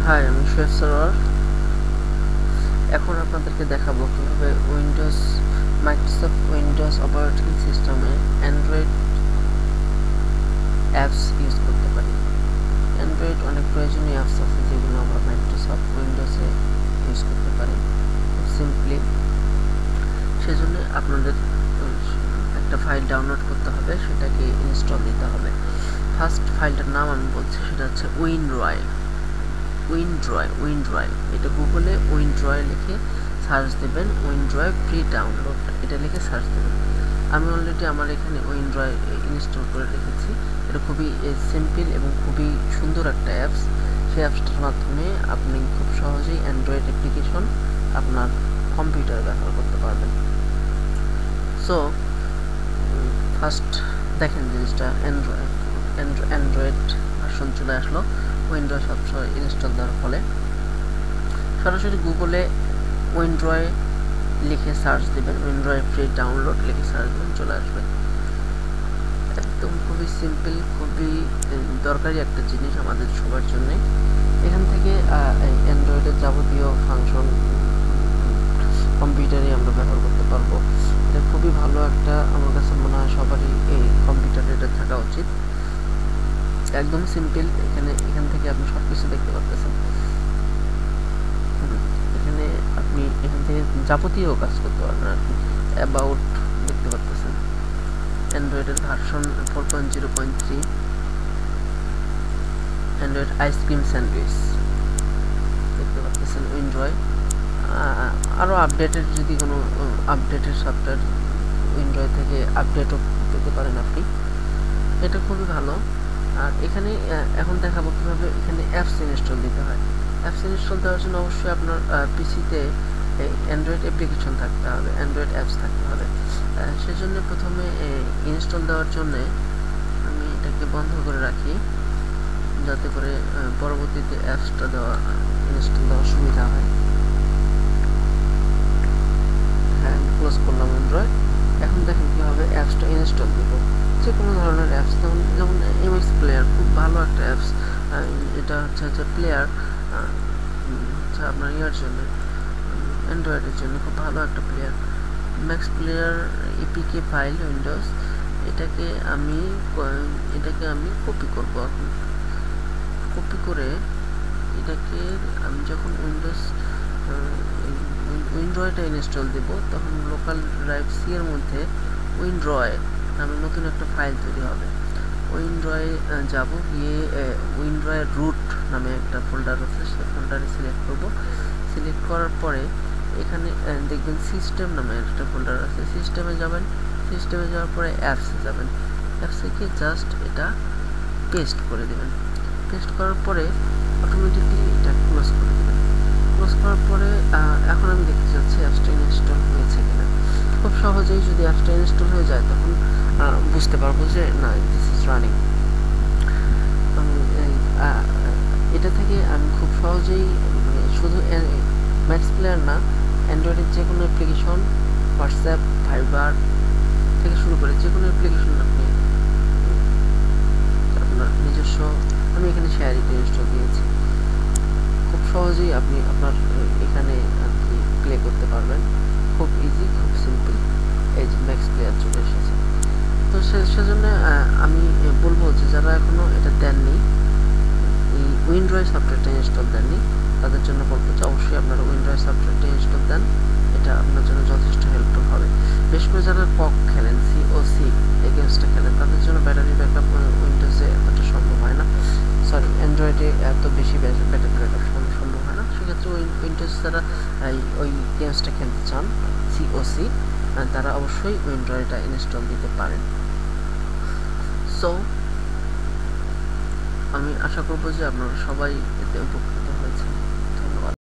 High, আমি chef Sarwar. এখন আপনাদেরকে দেখাবো কিভাবে মাইক্রোসফট উইন্ডোজ অপারেটিং সিস্টেমে অ্যান্ড্রয়েড অ্যাপস ইউজ করতে পারি। অ্যান্ড্রয়েড অনেক প্রয়োজনীয় অ্যাপস আছে যেগুলো আমরা মাইক্রোসফট উইন্ডোজে ইউজ করতে পারি খুব সিম্পলি। সেজন্য আপনাদের একটা ফাইল ডাউনলোড করতে হবে, সেটাকে ইনস্টল দিতে হবে। ফার্স্ট ফাইলটার নাম আমি বলছি, সেটা হচ্ছে উইনড্রয়। এটা গুগলে উইনড্রয় লিখে সার্চ দেবেন, উইনড্রয় ফ্রি ডাউনলোড এটা লিখে সার্চ দেবেন। আমি অলরেডি আমার এখানে উইনড্রয় ইনস্টল করে রেখেছি। এটা খুবই সিম্পল এবং খুবই সুন্দর একটা অ্যাপস। সেই অ্যাপসটার মাধ্যমে আপনি খুব সহজেই অ্যান্ড্রয়েড অ্যাপ্লিকেশন আপনার কম্পিউটারে ব্যবহার করতে পারবেন। সো ফার্স্ট দেখেন জিনিসটা, অ্যান্ড্রয়েড ভার্সন চলে আসলো। উইন্ডোজ সবসময় ইনস্টল দেওয়ার ফলে সরাসরি গুগলে উইনড্রয় লিখে সার্চ দেবেন, উইনড্রয় ফ্রি ডাউনলোড লিখে সার্চ দেবেন, চলে আসবে। একদম খুবই সিম্পল, খুবই দরকারি একটা জিনিস আমাদের সবার জন্য। এখান থেকে অ্যান্ড্রয়েডের যাবতীয় ফাংশন কম্পিউটারে আমরা ব্যবহার করতে পারবো। এটা খুবই ভালো একটা, আমার কাছে মনে হয় সবারই এই কম্পিউটারে এটা থাকা উচিত। একদম সিম্পল। এখান থেকে আপনি সব কিছু দেখতে পাচ্ছেন। এখান থেকে যাবতীয় কাজ করতে পারবেন আর কি। অ্যাবাউট দেখতে পাচ্ছেন, অ্যান্ড্রয়েডের ভার্সন 4.0.3, অ্যান্ড্রয়েড আইসক্রিম স্যান্ডউইচ দেখতে পাচ্ছেন, উইনড্রয়। আরও আপডেটেড যদি কোনো আপডেটের সফটওয়্যার উইনড্রয় থেকে আপডেটও পেতে পারেন আপনি, এটা খুবই ভালো। আর এখানে এখন দেখাবো কীভাবে এখানে অ্যাপস ইনস্টল দিতে হয়। অ্যাপস ইনস্টল দেওয়ার জন্য অবশ্যই আপনার পিসিতে অ্যান্ড্রয়েড অ্যাপ্লিকেশন থাকতে হবে, অ্যান্ড্রয়েড অ্যাপস থাকতে হবে। সেজন্য প্রথমে ইনস্টল দেওয়ার জন্যে আমি এটাকে বন্ধ করে রাখি, যাতে করে পরবর্তীতে অ্যাপসটা ইনস্টল দেওয়ার সুবিধা হয়। হ্যাঁ, ক্লোজ করলাম অ্যান্ড্রয়েড। এখন দেখেন কীভাবে অ্যাপসটা ইনস্টল দেবো। যে কোনো ধরনের অ্যাপস, যেমন এমএক্স প্লেয়ার খুব ভালো একটা অ্যাপস। এটা হচ্ছে প্লেয়ার, হচ্ছে আপনার ইয়ার জন্য, অ্যান্ড্রয়েডের জন্য খুব ভালো একটা player. Max player APK file Windows, এটাকে আমি কপি করব। এখন কপি করে এটাকে আমি যখন উইনড্রয়টা ইনস্টল দেব, তখন লোকাল ড্রাইভ সি এর মধ্যে উইনড্রয় নামে নতুন একটা ফাইল তৈরি হবে। উইনড্রয়ে যাব, গিয়ে উইনড্রয়ের রুট নামে একটা ফোল্ডার আছে, সেই ফোল্ডারে সিলেক্ট করব। সিলেক্ট করার পরে এখানে দেখবেন সিস্টেম নামে একটা ফোল্ডার আছে, সিস্টেমে যাবেন। সিস্টেমে যাওয়ার পরে অ্যাপসে যাবেন। অ্যাপসে গিয়ে জাস্ট এটা পেস্ট করে দেবেন। পেস্ট করার পরে অটোমেটিকলি এটা ক্লোজ করে দেবেন। ক্লোজ করার পরে এখন আমি দেখতে চাচ্ছি অ্যাপসটা ইনস্টল হয়েছে কিনা। খুব সহজেই যদি অ্যাপসটা ইনস্টল হয়ে যায়, তখন বুঝতে পারবো যে না, দিস ইজ রানিং। এটা থেকে আমি খুব সহজেই শুধু ম্যাক্স প্লেয়ার না, অ্যান্ড্রয়েডের যে কোনো অ্যাপ্লিকেশন, হোয়াটসঅ্যাপ, ভাইবার থেকে শুরু করে যে কোনো অ্যাপ্লিকেশন আপনি আপনার নিজস্ব, আমি এখানে শেয়ারিটা ইনস্টল দিয়েছি, খুব সহজেই আপনি আপনার এখানে আর কি প্লে করতে পারবেন। খুব ইজি, খুব সিম্পল। এই যে ম্যাক্স প্লেয়ার চলে এসেছে। তো সেজন্য আমি বলবো যে যারা এখনও এটা দেননি, এই উইনড্রয় সফটওয়্যারটা ইনস্টল দেননি, তাদের জন্য বলবো যে অবশ্যই আপনারা উইনড্রয় সফটওয়্যারটা ইনস্টল দেন। এটা আপনার জন্য যথেষ্ট হেল্পফুল হবে। বিশেষ করে যারা পক খেলেন, সিওসি এই গেমসটা খেলেন, তাদের জন্য ব্যাটারি ব্যাকআপ উইন্ডোজে এতটা সম্ভব হয় না, সরি অ্যান্ড্রয়েডে এত বেশি ব্যাটারি ব্যাকআপ সম্ভব হয় না। সেক্ষেত্রে উইন্ডোজ যারা ওই গেমসটা খেলতে চান, সিওসি, তারা অবশ্যই উইনড্রয়টা ইনস্টল দিতে পারেন। সো আমি আশা করব যে আপনারা সবাই এতে